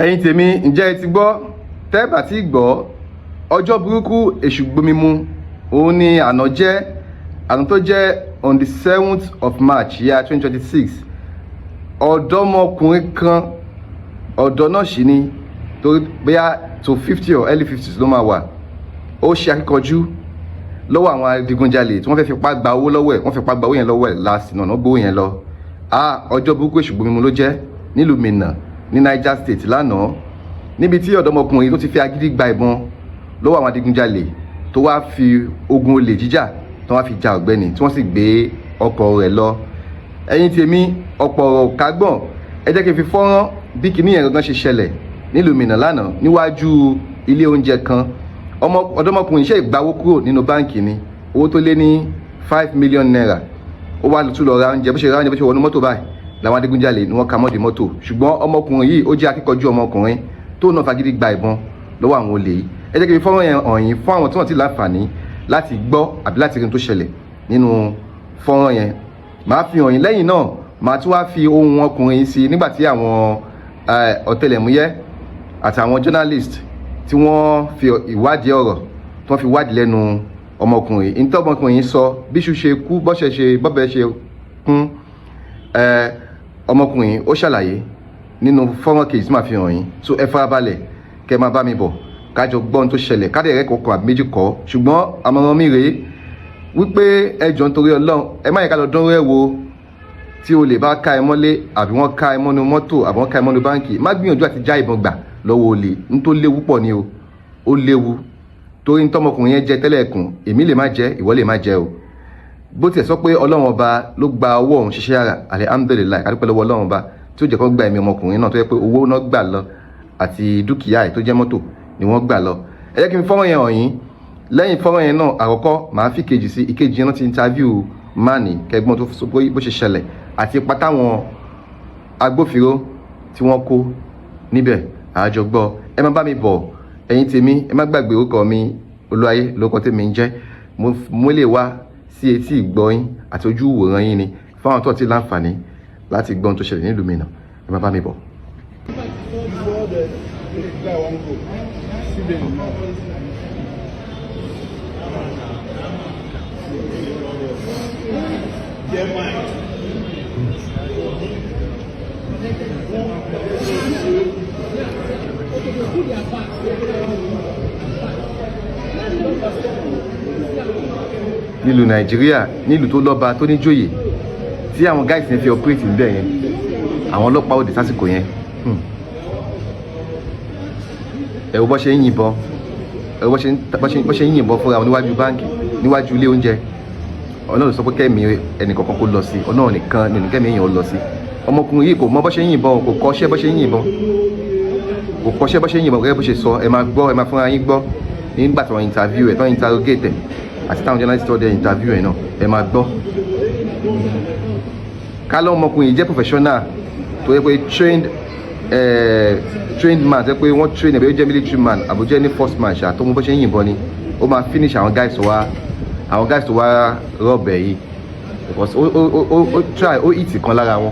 ẹ̀yin tèmi ǹjẹ́ ẹ ti gbọ́ tẹ́ bá ti gbọ́ ọjọ́ burúkú èṣù gbomimu òun ni àná tó jẹ́ on the 7th of March year 2026 ọ̀dọ́mọkùnrin kan ọ̀dọ́ náà sì ni tó bóyá to 50 or early 50s ló máa wà ó ṣe akíkanjú lọ́wọ́ àwọn adigunjalè tí wọ́n fẹ́ fipá gba owó lọ́wọ́ ẹ̀ wọ́n fipá gba owó yẹn lọ́wọ́ ẹ̀ last náà wọ́n gbowó yẹn lọ ọjọ́ burúkú èṣù gbomimu ló jẹ́ nílùú Minna ní Niger State lánàá níbi tí ọ̀dọ́mọkùnrin tó ti fi agídí gba ìbọn lọ́wọ́ àwọn adigunjalè tó wá fi ogun olè jíjà tó wá fi ja ọ̀gbẹ́ni tí wọ́n sì gbé ọkọ̀ rẹ̀ lọ. ẹ̀yin tèmi ọ̀pọ̀ ọ̀rọ̀ kágbọ̀n ẹ jẹ́ kí n fi fọ́nrán bí kinní yẹn gangan ṣe ṣẹlẹ̀ nílùú Minna lánàá níwájú ilé oúnjẹ kan. ọ̀dọ́mọkùnrin iṣẹ́ ìgbawó kúrò nínú báǹkì ni owó tó lé ní 5 million naira ó wá tún lọ ra oúnjẹ bó ṣe ra oúnjẹ bó ṣe wọnú mọ́tò báyìí làwọn adigunjalè ni wọ́n ka mọ́dì mọ́tò ṣùgbọ́n ọmọkùnrin yìí ó jẹ́ akíkanjú ọmọkùnrin tó náà fagídí gba ìbọn lọ́wọ́ àwọn olè yìí. ẹ jẹ́ kí n fi fọ́nrán yẹn hàn yín fún àwọn tí wọ́n ti láǹfààní láti gbọ́ àbí láti rí tó ṣẹlẹ̀ nínú fọ́nrán yẹn. màá fi hàn yín lẹ́yìn náà màá tún wá fi ohun ọkùnrin yìí sí nígbà tí àwọn ọ̀tẹlẹ̀múyẹ́ àti àwọn journalist tí wọ́n fi ìwádìí ọ̀rọ̀ tí wọ́n fi wádìí lẹ́nu ọmọkùnrin yìí. nítorí ọmọkùnrin yìí sọ bíṣu ṣe kú bọ́bẹ̀ ṣe kún ọmọkùnrin ó ṣàlàyé nínú fọ́nrán kejì tí màá fi hàn yín. so ẹ farabalẹ̀ kẹ́ máa bá mi bọ̀ kájọ gbọ́n tó ṣẹlẹ̀ ká dẹ̀ rẹ́ kọ̀ọ̀kan àbí méjì kọ́ ṣùgbọ́n àmọ̀ràn mi rèé wípé ẹ jọ̀ọ́ nítorí Ọlọ́run ẹ má yẹ ká lọ dánwó ẹ̀ wo tí olè bá ká ẹ mọ́lé àbí wọ́n ká ẹ mọ́nú mọ́tò àbí wọ́n ká ẹ mọ́nú báǹkì má gbìyànjú àti já ìbọn gbà lọ́wọ́ olè ní tó léwu pọ̀ ni o ó léwu torí tọmọkùnrin yẹn jẹ tẹ́lẹ̀ ẹ̀kùn èmi lè má jẹ ìwọ lè má jẹ o bó tiẹ̀ sọ pé Ọlọ́run ọba ló gba owó òun ṣiṣẹ́ ara alihamudulilayi adúpẹ́ lọ́wọ́ Ọlọ́run ọba tí ó jẹ́ kó gba ẹ̀mí ọmọkùnrin náà tó yẹ pé owó náà gbà lọ àti dúkìá ẹ̀ tó jẹ́ mọ́tò ni wọ́n gbà lọ. ẹ jẹ́ kí n fọ́nrán yẹn hàn yín lẹ́yìn fọ́nrán yẹn náà àkọ́kọ́ màá fi kejì sí ìkejì yẹn náà ti interview mani kẹgbọ́n tó sọ bó ṣe ṣẹlẹ̀ àti ipa táwọn agbófinró tí wọ́n kó níbẹ̀ àjọ gbọ́. ẹ má bá mi bọ̀ ẹ̀yin tèmi ẹ má gbàgbé orúkọ mi Olúwayé lórúkọ tèmi ń jẹ́ mo lè wá sí etí ìgbọ́ yín àti ojú ìwòran yín ni fáwọn tó ti láǹfààní láti gbọ́n tó ṣẹlẹ̀ nílùú Minna ẹ má bá mi bọ̀. nílùú Nàìjíríà nílùú tó lọ́ba tó níjòyè tí àwọn guys yẹn fi operate níbẹ̀ yẹn àwọn ọlọ́pàá òde sásìkò yẹn ẹ wo bó ṣe ń yìnbọn ẹ wo bó ṣe ń yìnbọn fúnra wọn níwájú báǹkì níwájú ilé oúnjẹ. Ọlọ́run sọ pé kẹ́mi ẹnìkọ̀ọ̀kan kó lọ sí Ọlọ́run nìkan nínú kẹ́mi èèyàn lọ sí. ọmọkùnrin yìí kò mọ bó ṣe ń yìnbọn kò kọ́ṣẹ́ bó ṣe ń yìnbọn gẹ́gẹ́ bó ṣe sọ ẹ máa gbọ́ ẹ máa fúnra yín gbọ́ nígbà tí wọ́n interview ẹ̀ tí wọ́n interrogate ẹ̀ àti táwọn journalist tó dé interview ẹ̀ náà ẹ máa gbọ́. kálọ̀ ọmọkùnrin yìí jẹ́ professional tó yẹ pé trained man tó yẹ pé wọ́n train ẹ̀ bẹ́ẹ̀ ó jẹ́ military man àbújá ní first man ṣá tó mọ bó ṣe ń yìnbọn ni ó máa finish àwọn guys tó wá rọ̀bẹ̀ yìí because ó try ó hit kan lára wọn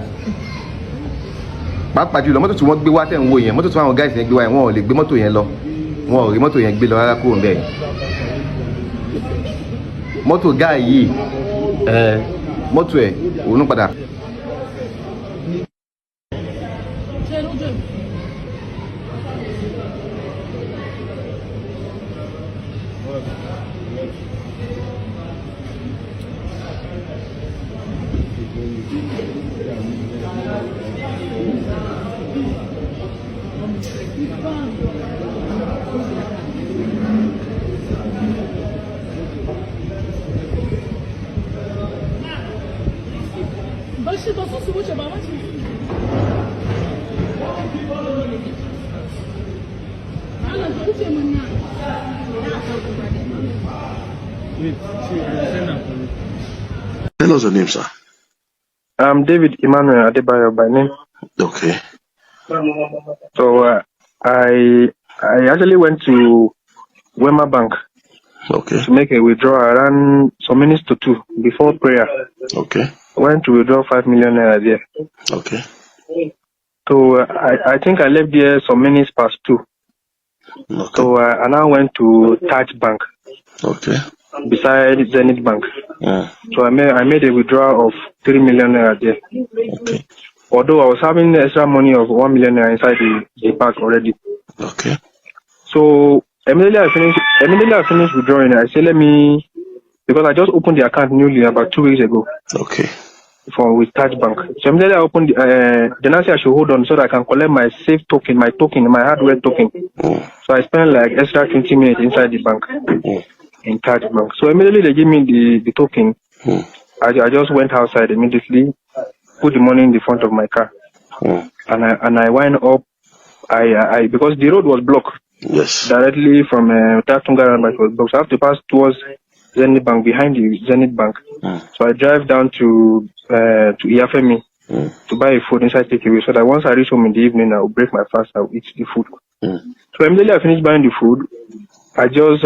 pàápàá jùlọ mọ́tò tí wọ́n gbé wá tẹ̀ ń wo yẹn mọ́tò tí àwọn guys yẹn gbé wá yẹn wọn ò lè gbé mọ́tò yẹn lọ wọn ò rí mọ́tò yẹn gbé lọ rárá kúrò ńbẹ̀ mọ́tò guy yìí mọ́tò ẹ̀ òun padà. Tell us your name, sir. I'm David Emmanuel Adebayo by name. Okay. So I actually went to Wema Bank Okay. to make a withdrawal around some minutes to 2 before prayer. Okay. I went to withdraw 5 million naira there. Okay. So I think I left there some minutes past 2. Okay. So I now went to Taj Bank Okay. beside Zenith Bank. Mm. So I made a withdrawal of 3 million naira there. Okay. Although I was having extra money of 1 million naira inside the bank already. Okay. So immediately I finished withdrawing. I said, because I just opened the account newly about 2 weeks ago. Okay. With Taj Bank. So immediately I opened then I said I should hold on so that I can collect my safe token, my hardware token. Mm. So I spent like extra 20 minutes inside the bank in Taj Bank. So immediately they give me the token. Mm. I just went outside immediately, put the money in the front of my car, and I went up. I because the road was blocked. Yes. Directly from Tatunga Roundabout was blocked. So I have to pass towards Zenith Bank, behind the Zenith Bank. So I drive down to Femi to buy a food inside takeaway, so that once I reach home in the evening, I'll break my fast, I'll eat the food. So immediately I finished buying the food, I just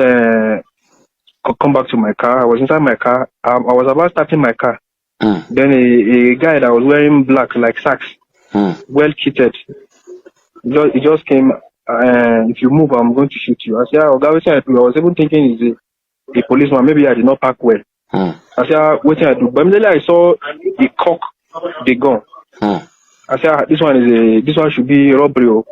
come back to my car. I was inside my car. I was about starting my car. Then a guy that was wearing black like sacks, well kitted, he just came. If you move, I'm going to shoot you. I said, I was even thinking he's a policeman. Maybe I did not park well. I said, what can I do? But immediately I saw he cock the gun. I said, this one should be robbery.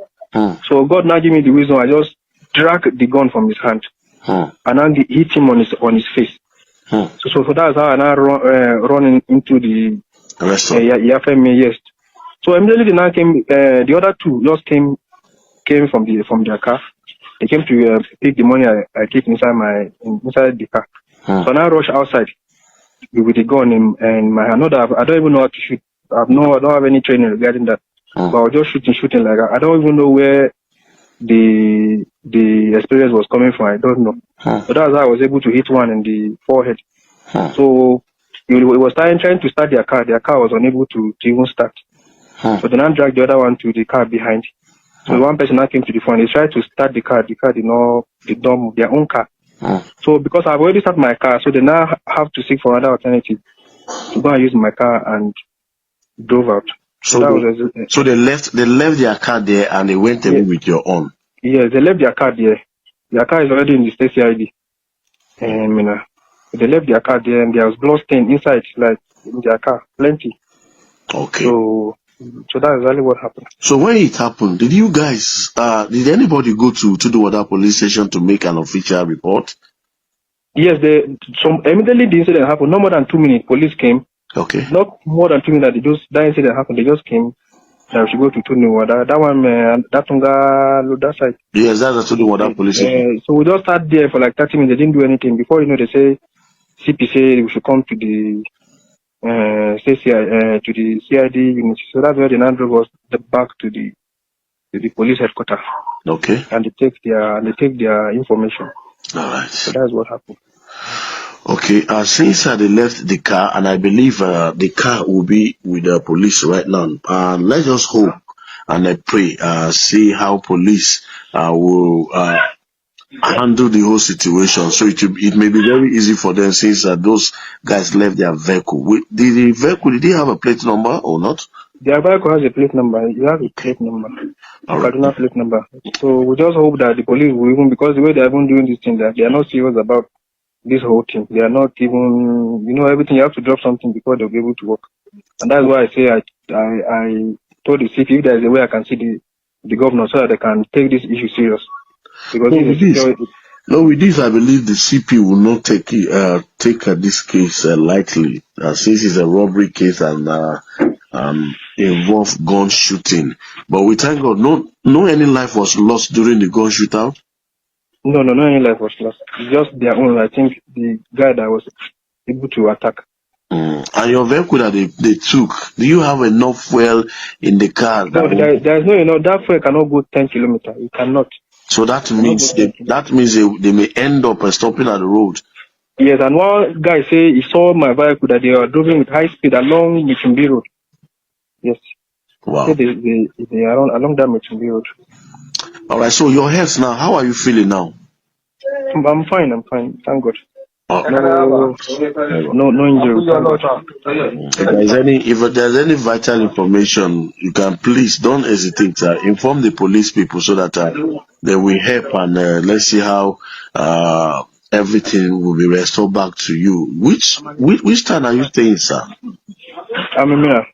So God now give me the wisdom. I just dragged the gun from his hand and then hit him on his face. So that's how I now run into the Femi. Yes. So immediately they now came. The other two just came from their car. They came to pick the money I keep inside the car. So I now rush outside with the gun in my hand. I don't even know how to shoot. I don't have any training regarding that. But I was just shooting like I don't even know where the experience was coming from. I don't know. So that's how I was able to hit one in the forehead. So it was trying to start their car. Their car was unable to even start. So they now dragged the other one to the car behind. So one person now came to the front. They tried to start the car. The car did not move, their own car. So because I've already started my car, so they now have to seek for another alternative to go and use my car and drove out. So they left their car there and they went away with your own. Yes, they left their car there. Their car is already in the state CID. They left their car there and there was blood stain inside, like in their car, plenty. Okay. So that's exactly what happened. So when it happened, did you guys did anybody go to the Wada police station to make an official report? Yes, immediately the incident happened. No more than 2 minutes, police came. Okay. Not more than 2 minutes that incident happened. They just came. Now we should go to Tuniwada. That one, that side. Yes, that's the Tuniwada police station. So we just sat there for like 30 minutes. They didn't do anything. Before you know, they say CP say we should come to the to the CID unit. So that's where they now drove us back to the police headquarters. Okay. And they take their information. All right. So that's what happened. Okay. Since they left the car, and I believe the car will be with the police right now. Let's just hope and I pray, see how police will handle the whole situation. So it may be very easy for them since those guys left their vehicle. Did they have a plate number or not? Their vehicle has a plate number. You have a plate number. Cardinal plate number. So we just hope that the police will even, because the way they are even doing this thing, that they are not serious about this whole thing. They are not even, everything. You have to drop something before they'll be able to work. And that's why I say I told the city if there is a way I can see the governor so that they can take this issue serious. Because with this, I believe the CP will not take this case lightly, since it's a robbery case and involve gun shooting. But we thank God, no any life was lost during the gun shootout. No any life was lost. It's just their own. I think the guy that was able to attack. And your vehicle that they took, do you have enough fuel in the car? No, there's no. That fuel cannot go 10 kilometers. It cannot. So that means they may end up stopping at the road. Yes, and one guy say he saw my vehicle that they were driving with high speed along Michimbi Road. Yes. Wow. They are along that Michimbi Road. All right. So your health now, how are you feeling now? I'm fine. Thank God. No injury. If there's any vital information, you can please don't hesitate. Inform the police people so that they will help, and let's see how everything will be restored back to you. Which town are you staying, sir? I'm in Mira.